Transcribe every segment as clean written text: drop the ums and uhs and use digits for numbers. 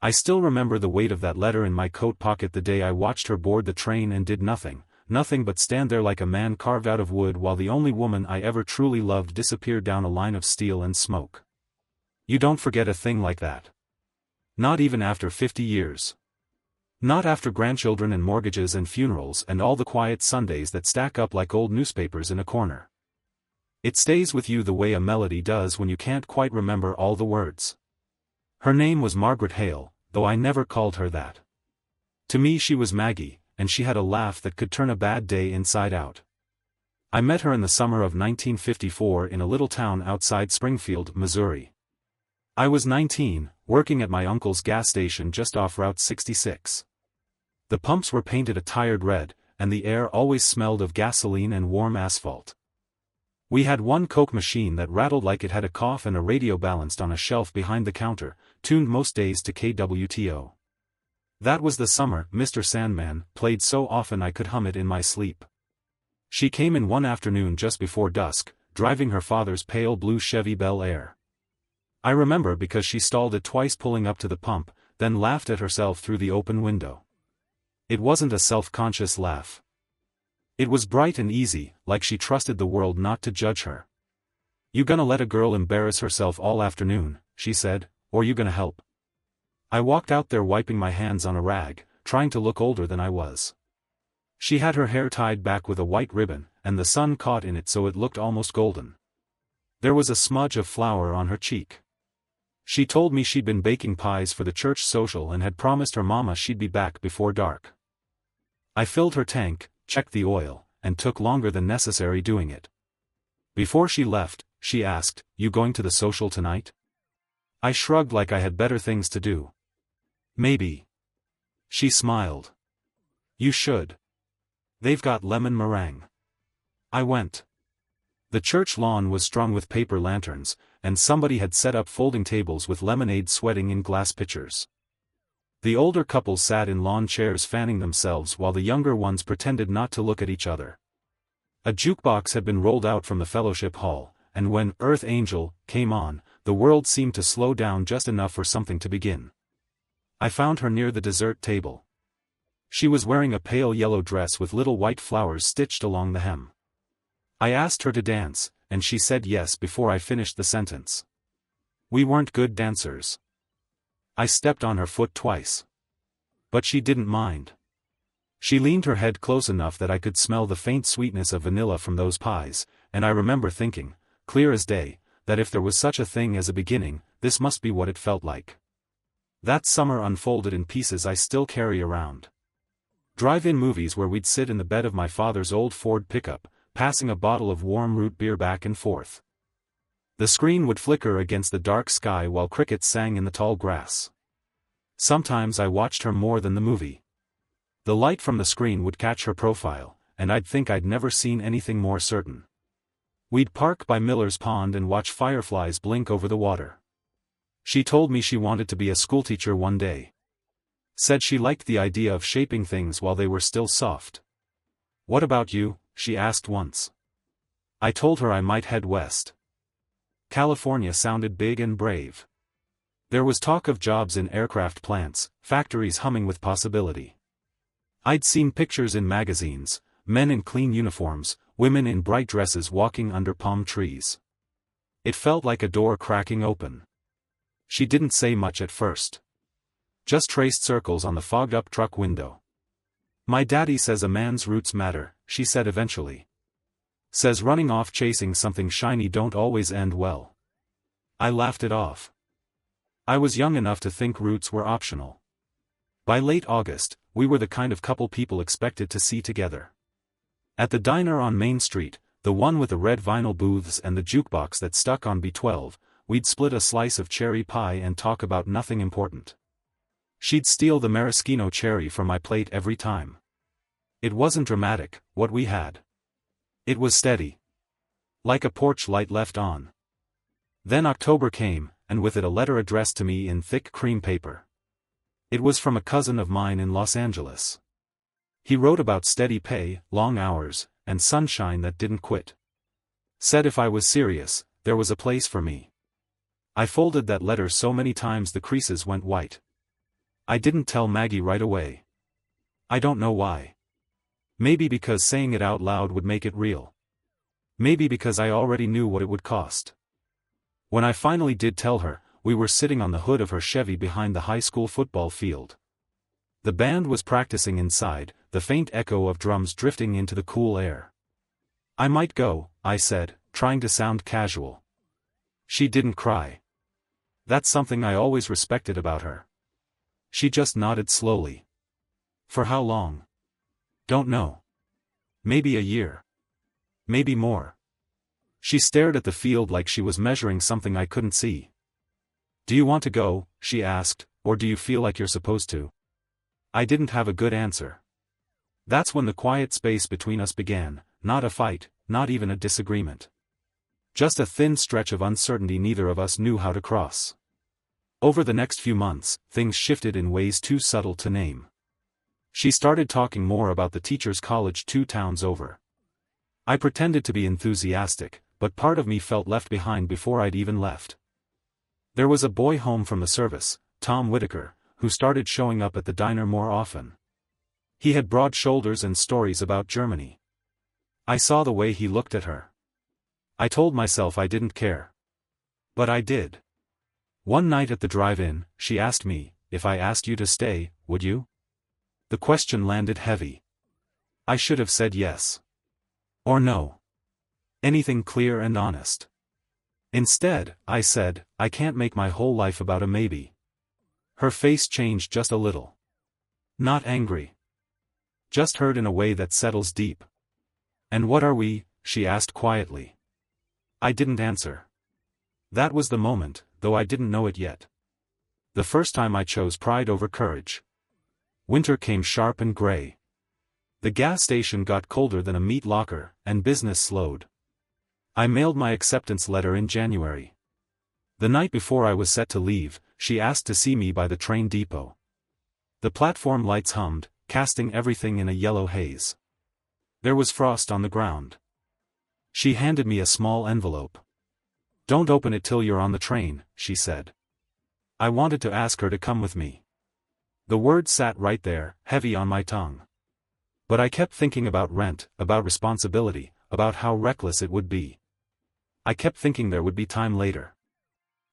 I still remember the weight of that letter in my coat pocket the day I watched her board the train and did nothing but stand there like a man carved out of wood while the only woman I ever truly loved disappeared down a line of steel and smoke. You don't forget a thing like that. Not even after 50 years. Not after grandchildren and mortgages and funerals and all the quiet Sundays that stack up like old newspapers in a corner. It stays with you the way a melody does when you can't quite remember all the words. Her name was Margaret Hale, though I never called her that. To me she was Maggie, and she had a laugh that could turn a bad day inside out. I met her in the summer of 1954 in a little town outside Springfield, Missouri. I was 19, working at my uncle's gas station just off Route 66. The pumps were painted a tired red, and the air always smelled of gasoline and warm asphalt. We had one Coke machine that rattled like it had a cough and a radio balanced on a shelf behind the counter, tuned most days to KWTO. That was the summer Mr. Sandman played so often I could hum it in my sleep. She came in one afternoon just before dusk, driving her father's pale blue Chevy Bel Air. I remember because she stalled it twice pulling up to the pump, then laughed at herself through the open window. It wasn't a self-conscious laugh. It was bright and easy, like she trusted the world not to judge her. "You gonna let a girl embarrass herself all afternoon," she said, "or you gonna help?" I walked out there wiping my hands on a rag, trying to look older than I was. She had her hair tied back with a white ribbon, and the sun caught in it so it looked almost golden. There was a smudge of flour on her cheek. She told me she'd been baking pies for the church social and had promised her mama she'd be back before dark. I filled her tank, checked the oil, and took longer than necessary doing it. Before she left, she asked, "You going to the social tonight?" I shrugged like I had better things to do. "Maybe." She smiled. "You should. They've got lemon meringue." I went. The church lawn was strung with paper lanterns, and somebody had set up folding tables with lemonade sweating in glass pitchers. The older couples sat in lawn chairs fanning themselves while the younger ones pretended not to look at each other. A jukebox had been rolled out from the fellowship hall, and when "Earth Angel" came on, the world seemed to slow down just enough for something to begin. I found her near the dessert table. She was wearing a pale yellow dress with little white flowers stitched along the hem. I asked her to dance, and she said yes before I finished the sentence. We weren't good dancers. I stepped on her foot twice. But she didn't mind. She leaned her head close enough that I could smell the faint sweetness of vanilla from those pies, and I remember thinking, clear as day, that if there was such a thing as a beginning, this must be what it felt like. That summer unfolded in pieces I still carry around. Drive-in movies where we'd sit in the bed of my father's old Ford pickup, passing a bottle of warm root beer back and forth. The screen would flicker against the dark sky while crickets sang in the tall grass. Sometimes I watched her more than the movie. The light from the screen would catch her profile, and I'd think I'd never seen anything more certain. We'd park by Miller's Pond and watch fireflies blink over the water. She told me she wanted to be a schoolteacher one day. Said she liked the idea of shaping things while they were still soft. "What about you?" she asked once. I told her I might head west. California sounded big and brave. There was talk of jobs in aircraft plants, factories humming with possibility. I'd seen pictures in magazines, men in clean uniforms, women in bright dresses walking under palm trees. It felt like a door cracking open. She didn't say much at first. Just traced circles on the fogged-up truck window. "My daddy says a man's roots matter," she said eventually. "Says running off chasing something shiny don't always end well." I laughed it off. I was young enough to think roots were optional. By late August, we were the kind of couple people expected to see together. At the diner on Main Street, the one with the red vinyl booths and the jukebox that stuck on B12, we'd split a slice of cherry pie and talk about nothing important. She'd steal the maraschino cherry from my plate every time. It wasn't dramatic, what we had. It was steady. Like a porch light left on. Then October came, and with it a letter addressed to me in thick cream paper. It was from a cousin of mine in Los Angeles. He wrote about steady pay, long hours, and sunshine that didn't quit. Said if I was serious, there was a place for me. I folded that letter so many times the creases went white. I didn't tell Maggie right away. I don't know why. Maybe because saying it out loud would make it real. Maybe because I already knew what it would cost. When I finally did tell her, we were sitting on the hood of her Chevy behind the high school football field. The band was practicing inside, the faint echo of drums drifting into the cool air. I might go, I said, trying to sound casual. She didn't cry. That's something I always respected about her. She just nodded slowly. For how long? Don't know. Maybe a year. Maybe more. She stared at the field like she was measuring something I couldn't see. Do you want to go, she asked, or do you feel like you're supposed to? I didn't have a good answer. That's when the quiet space between us began, not a fight, not even a disagreement. Just a thin stretch of uncertainty neither of us knew how to cross. Over the next few months, things shifted in ways too subtle to name. She started talking more about the teacher's college 2 towns over. I pretended to be enthusiastic, but part of me felt left behind before I'd even left. There was a boy home from the service, Tom Whitaker, who started showing up at the diner more often. He had broad shoulders and stories about Germany. I saw the way he looked at her. I told myself I didn't care. But I did. One night at the drive-in, she asked me, if I asked you to stay, would you? The question landed heavy. I should have said yes. Or no. Anything clear and honest. Instead, I said, I can't make my whole life about a maybe. Her face changed just a little. Not angry. Just hurt in a way that settles deep. And what are we? She asked quietly. I didn't answer. That was the moment, though I didn't know it yet. The first time I chose pride over courage. Winter came sharp and gray. The gas station got colder than a meat locker, and business slowed. I mailed my acceptance letter in January. The night before I was set to leave, she asked to see me by the train depot. The platform lights hummed, casting everything in a yellow haze. There was frost on the ground. She handed me a small envelope. Don't open it till you're on the train, she said. I wanted to ask her to come with me. The word sat right there, heavy on my tongue. But I kept thinking about rent, about responsibility, about how reckless it would be. I kept thinking there would be time later.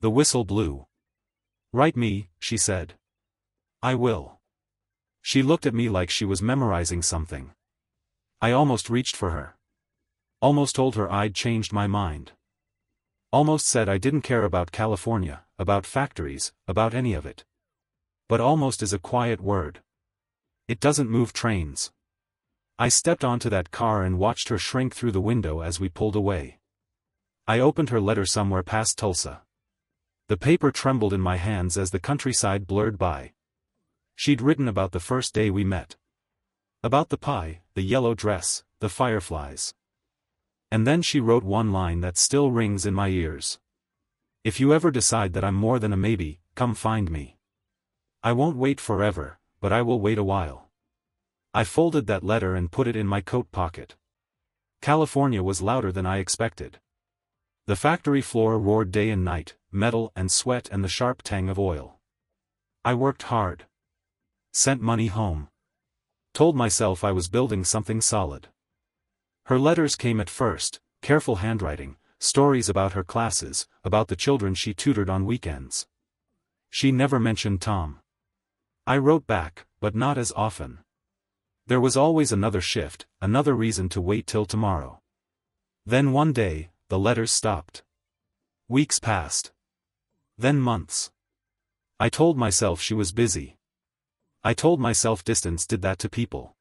The whistle blew. Write me, she said. I will. She looked at me like she was memorizing something. I almost reached for her. Almost told her I'd changed my mind. Almost said I didn't care about California, about factories, about any of it. But almost is a quiet word. It doesn't move trains. I stepped onto that car and watched her shrink through the window as we pulled away. I opened her letter somewhere past Tulsa. The paper trembled in my hands as the countryside blurred by. She'd written about the first day we met. About the pie, the yellow dress, the fireflies. And then she wrote one line that still rings in my ears. If you ever decide that I'm more than a maybe, come find me. I won't wait forever, but I will wait a while. I folded that letter and put it in my coat pocket. California was louder than I expected. The factory floor roared day and night, metal and sweat and the sharp tang of oil. I worked hard. Sent money home. Told myself I was building something solid. Her letters came at first, careful handwriting, stories about her classes, about the children she tutored on weekends. She never mentioned Tom. I wrote back, but not as often. There was always another shift, another reason to wait till tomorrow. Then one day, the letters stopped. Weeks passed. Then months. I told myself she was busy. I told myself distance did that to people.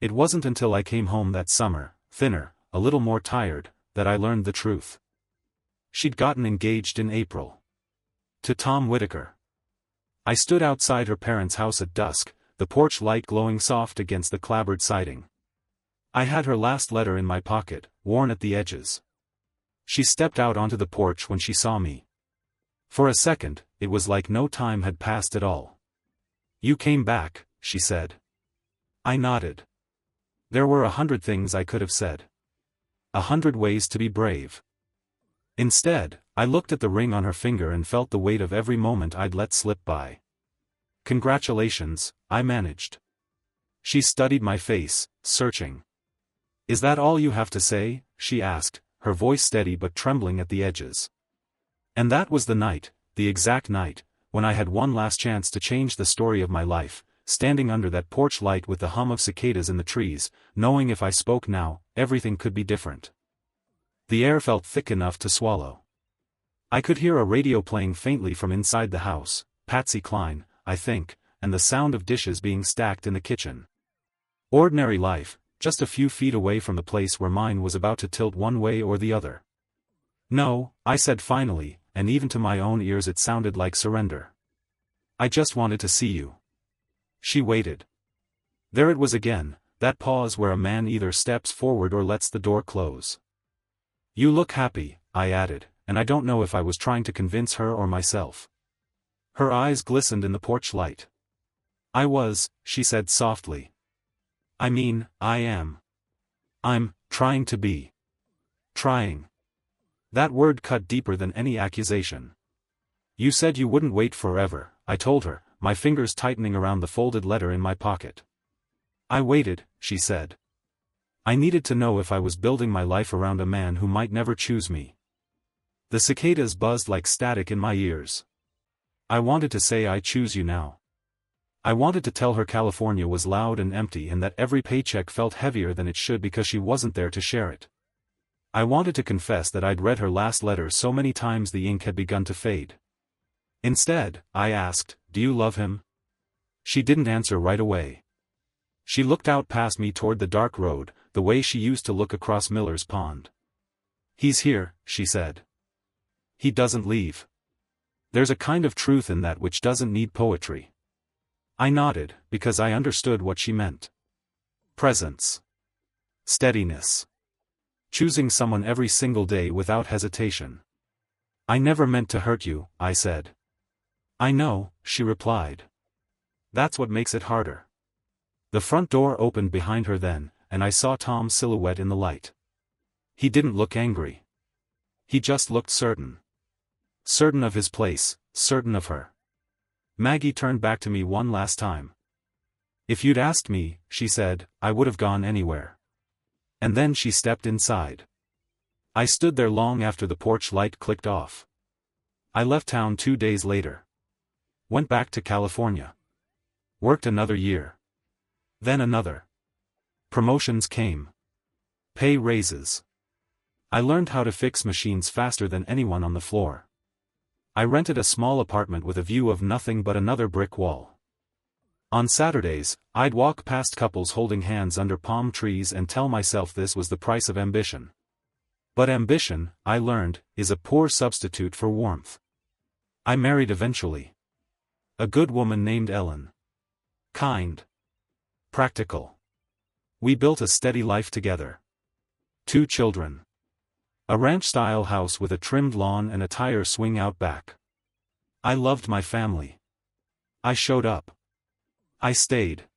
It wasn't until I came home that summer, thinner, a little more tired, that I learned the truth. She'd gotten engaged in April. To Tom Whitaker. I stood outside her parents' house at dusk, the porch light glowing soft against the clapboard siding. I had her last letter in my pocket, worn at the edges. She stepped out onto the porch when she saw me. For a second, it was like no time had passed at all. You came back, she said. I nodded. There were 100 things I could have said. 100 ways to be brave. Instead, I looked at the ring on her finger and felt the weight of every moment I'd let slip by. "Congratulations," I managed. She studied my face, searching. "Is that all you have to say?" she asked, her voice steady but trembling at the edges. And that was the night, the exact night, when I had one last chance to change the story of my life, standing under that porch light with the hum of cicadas in the trees, knowing if I spoke now, everything could be different. The air felt thick enough to swallow. I could hear a radio playing faintly from inside the house, Patsy Cline, I think, and the sound of dishes being stacked in the kitchen. Ordinary life, just a few feet away from the place where mine was about to tilt one way or the other. "No," I said finally, and even to my own ears it sounded like surrender. "I just wanted to see you." She waited. There it was again, that pause where a man either steps forward or lets the door close. "You look happy," I added, and I don't know if I was trying to convince her or myself. Her eyes glistened in the porch light. "I was," she said softly. "I mean, I am. I'm trying to be. Trying." That word cut deeper than any accusation. "You said you wouldn't wait forever," I told her, my fingers tightening around the folded letter in my pocket. "I waited," she said. "I needed to know if I was building my life around a man who might never choose me." The cicadas buzzed like static in my ears. I wanted to say "I choose you now." I wanted to tell her California was loud and empty and that every paycheck felt heavier than it should because she wasn't there to share it. I wanted to confess that I'd read her last letter so many times the ink had begun to fade. Instead, I asked, "Do you love him?" She didn't answer right away. She looked out past me toward the dark road, the way she used to look across Miller's Pond. "He's here," she said. "He doesn't leave." There's a kind of truth in that which doesn't need poetry. I nodded, because I understood what she meant. Presence. Steadiness. Choosing someone every single day without hesitation. "I never meant to hurt you," I said. "I know," she replied. "That's what makes it harder." The front door opened behind her then, and I saw Tom's silhouette in the light. He didn't look angry. He just looked certain. Certain of his place, certain of her. Maggie turned back to me one last time. "If you'd asked me," she said, "I would have gone anywhere." And then she stepped inside. I stood there long after the porch light clicked off. I left town 2 days later. Went back to California. Worked another year. Then another. Promotions came. Pay raises. I learned how to fix machines faster than anyone on the floor. I rented a small apartment with a view of nothing but another brick wall. On Saturdays, I'd walk past couples holding hands under palm trees and tell myself this was the price of ambition. But ambition, I learned, is a poor substitute for warmth. I married eventually. A good woman named Ellen. Kind. Practical. We built a steady life together. 2 children. A ranch-style house with a trimmed lawn and a tire swing out back. I loved my family. I showed up. I stayed.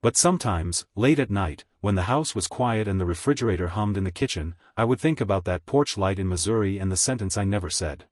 But sometimes, late at night, when the house was quiet and the refrigerator hummed in the kitchen, I would think about that porch light in Missouri and the sentence I never said.